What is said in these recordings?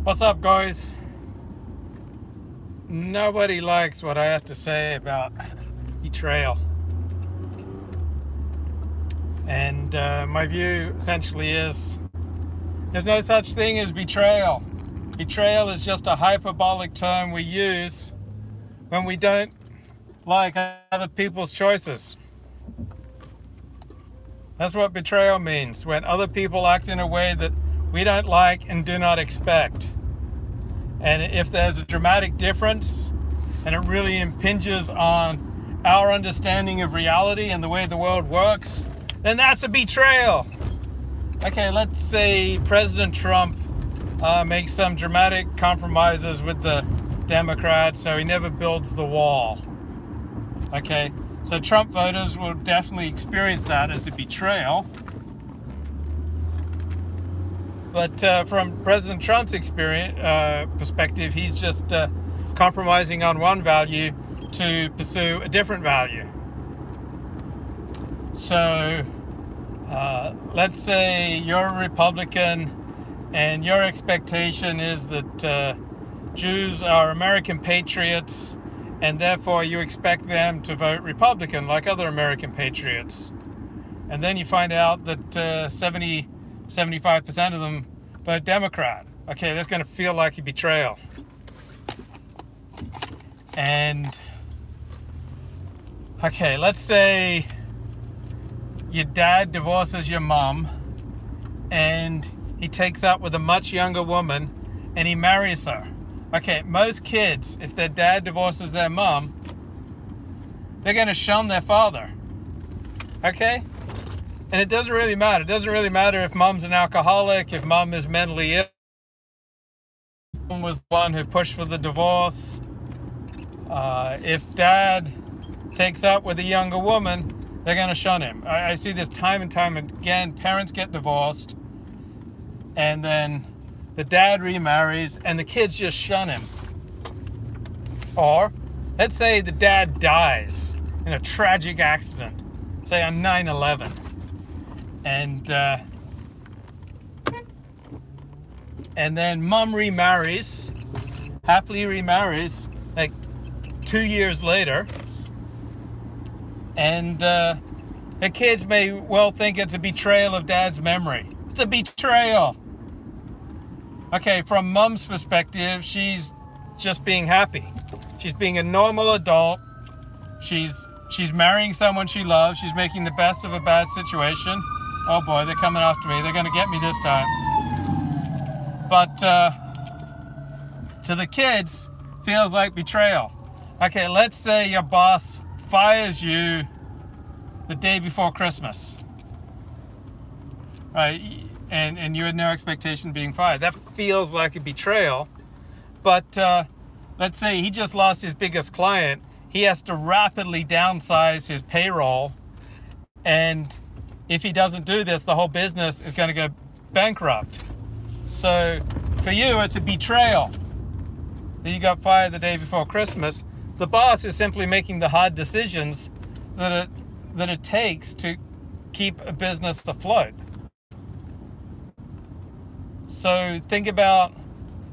What's up, guys? Nobody likes what I have to say about betrayal. And my view essentially is there's no such thing as betrayal. Betrayal is just a hyperbolic term we use when we don't like other people's choices. That's what betrayal means, when other people act in a way that we don't like and do not expect. And if there's a dramatic difference and it really impinges on our understanding of reality and the way the world works, then that's a betrayal. Okay, let's say President Trump makes some dramatic compromises with the Democrats, so he never builds the wall. Okay, so Trump voters will definitely experience that as a betrayal. But from President Trump's perspective, he's just compromising on one value to pursue a different value. So let's say you're a Republican and your expectation is that Jews are American patriots, and therefore you expect them to vote Republican like other American patriots. And then you find out that 75% of them vote Democrat. Okay, that's going to feel like a betrayal. And okay, let's say your dad divorces your mom and he takes up with a much younger woman and he marries her. Okay, most kids, if their dad divorces their mom, they're going to shun their father. Okay? And it doesn't really matter. It doesn't really matter if mom's an alcoholic, if mom is mentally ill, mom was the one who pushed for the divorce. If dad takes up with a younger woman, they're going to shun him. I see this time and time again. Parents get divorced, and then the dad remarries, and the kids just shun him. Or, let's say the dad dies in a tragic accident, say on 9/11. And then mom remarries, happily remarries, like 2 years later. And the kids may well think it's a betrayal of dad's memory. It's a betrayal. Okay, from mom's perspective, she's just being happy. She's being a normal adult. She's marrying someone she loves. She's making the best of a bad situation. Oh boy, they're coming after me. They're going to get me this time. But to the kids, feels like betrayal. Okay, let's say your boss fires you the day before Christmas. Right? And you had no expectation of being fired. That feels like a betrayal. But let's say he just lost his biggest client. He has to rapidly downsize his payroll, and if he doesn't do this, the whole business is going to go bankrupt. So for you, it's a betrayal that you got fired the day before Christmas. The boss is simply making the hard decisions that it takes to keep a business afloat. So think about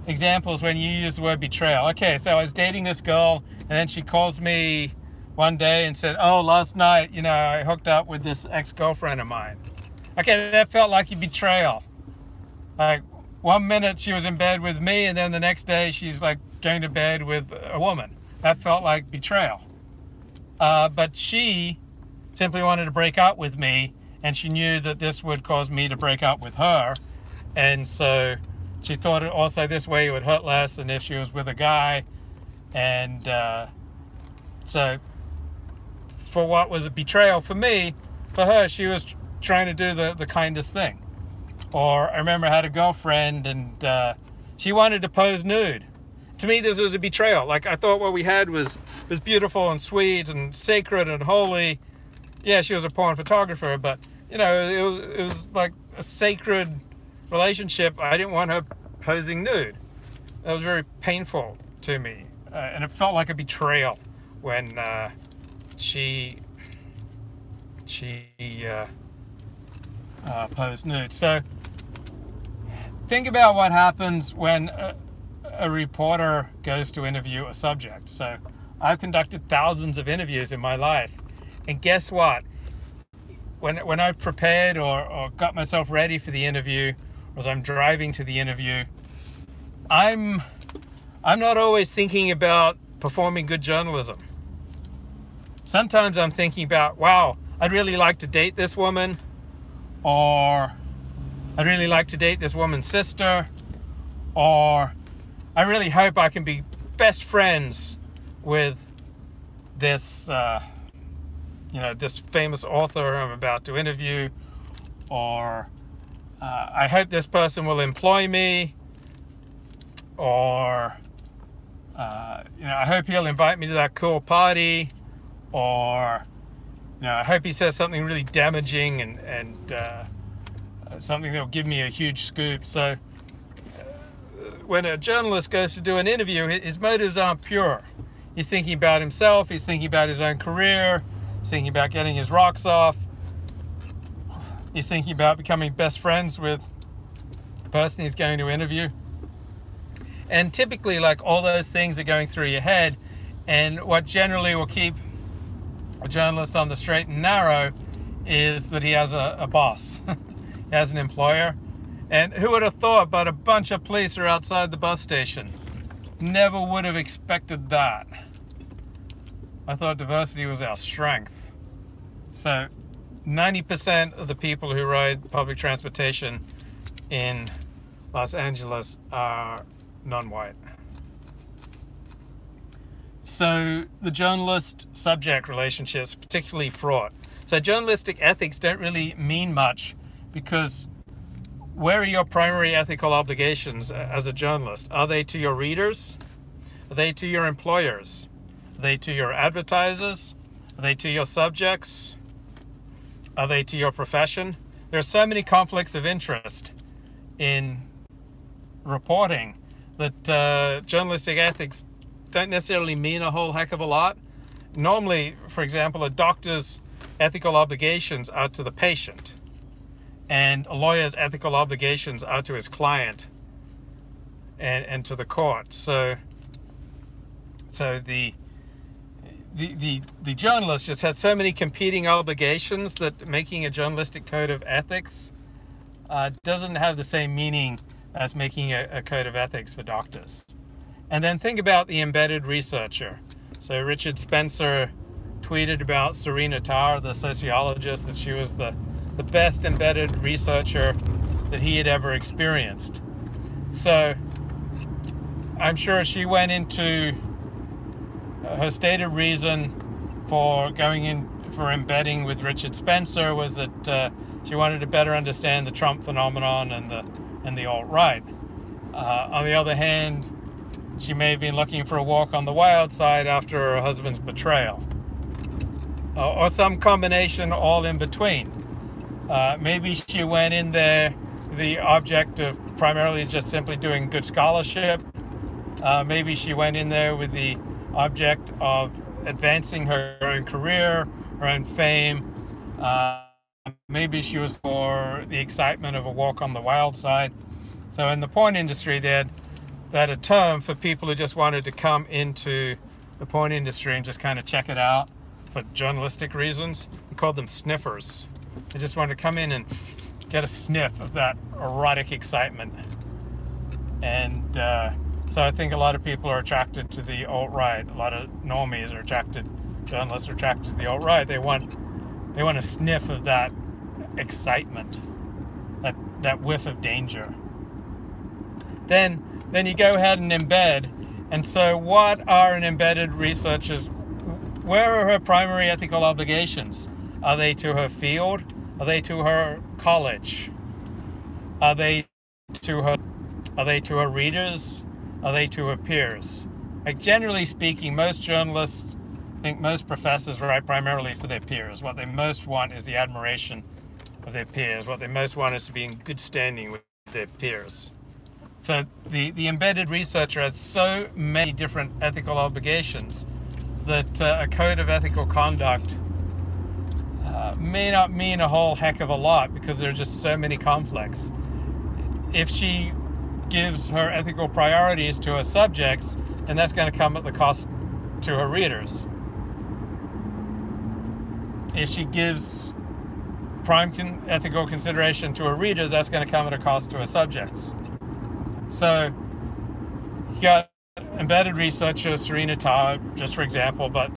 examples when you use the word betrayal. Okay, so I was dating this girl, and then she calls me one day and said, oh, last night, I hooked up with this ex-girlfriend of mine. Okay, that felt like a betrayal. Like, 1 minute she was in bed with me, and then the next day she's like going to bed with a woman. That felt like betrayal. But she simply wanted to break up with me, and she knew that this would cause me to break up with her. And so she thought also this way it would hurt less than if she was with a guy. And so for what was a betrayal for me, for her, she was trying to do the kindest thing. Or I remember I had a girlfriend and she wanted to pose nude. To me, this was a betrayal. Like, I thought what we had was beautiful and sweet and sacred and holy. Yeah, she was a porn photographer, but it was like a sacred relationship. I didn't want her posing nude. That was very painful to me, and it felt like a betrayal when she posed nude. So think about what happens when a reporter goes to interview a subject. So I've conducted thousands of interviews in my life, and guess what? When I've prepared or got myself ready for the interview, or as I'm driving to the interview, I'm not always thinking about performing good journalism. Sometimes I'm thinking about, wow, I'd really like to date this woman, or I'd really like to date this woman's sister, or I really hope I can be best friends with this this famous author I'm about to interview, or I hope this person will employ me, or I hope he'll invite me to that cool party, or I hope he says something really damaging and something that'll give me a huge scoop. So when a journalist goes to do an interview, his motives aren't pure. He's thinking about himself, he's thinking about his own career, he's thinking about getting his rocks off, he's thinking about becoming best friends with the person he's going to interview. And typically, like, all those things are going through your head, and what generally will keep a journalist on the straight and narrow is that he has a boss. He has an employer. And who would have thought, but a bunch of police are outside the bus station? Never would have expected that. I thought diversity was our strength. So 90% of the people who ride public transportation in Los Angeles are non-white. So the journalist-subject relationships, particularly fraught. So journalistic ethics don't really mean much, because where are your primary ethical obligations as a journalist? Are they to your readers? Are they to your employers? Are they to your advertisers? Are they to your subjects? Are they to your profession? There are so many conflicts of interest in reporting that journalistic ethics don't necessarily mean a whole heck of a lot. Normally, for example, a doctor's ethical obligations are to the patient, and a lawyer's ethical obligations are to his client and to the court. So the journalist just has so many competing obligations that making a journalistic code of ethics doesn't have the same meaning as making a code of ethics for doctors. And then think about the embedded researcher. So Richard Spencer tweeted about Serena Tarr, the sociologist, that she was the best embedded researcher that he had ever experienced. So I'm sure she went into her stated reason for going in for embedding with Richard Spencer was that she wanted to better understand the Trump phenomenon and the alt-right. On the other hand, she may have been looking for a walk on the wild side after her husband's betrayal, or some combination all in between. Maybe she went in there the object of primarily just simply doing good scholarship. Maybe she went in there with the object of advancing her own career, her own fame. Maybe she was for the excitement of a walk on the wild side. So in the porn industry, they had a term for people who just wanted to come into the porn industry and just kind of check it out for journalistic reasons. We called them sniffers. They just wanted to come in and get a sniff of that erotic excitement. And so I think a lot of people are attracted to the alt-right. A lot of normies are attracted, journalists are attracted to the alt-right. They want a sniff of that excitement, that whiff of danger. Then you go ahead and embed. And so what are an embedded researcher's, where are her primary ethical obligations? Are they to her field? Are they to her college? Are they to her readers? Are they to her peers? Like, generally speaking, most journalists, I think most professors write primarily for their peers. What they most want is the admiration of their peers. What they most want is to be in good standing with their peers. So the embedded researcher has so many different ethical obligations that a code of ethical conduct may not mean a whole heck of a lot, because there are just so many conflicts. if she gives her ethical priorities to her subjects, then that's going to come at the cost to her readers. If she gives prime ethical consideration to her readers, that's going to come at a cost to her subjects. So you got embedded researcher Serena Tao, just for example, but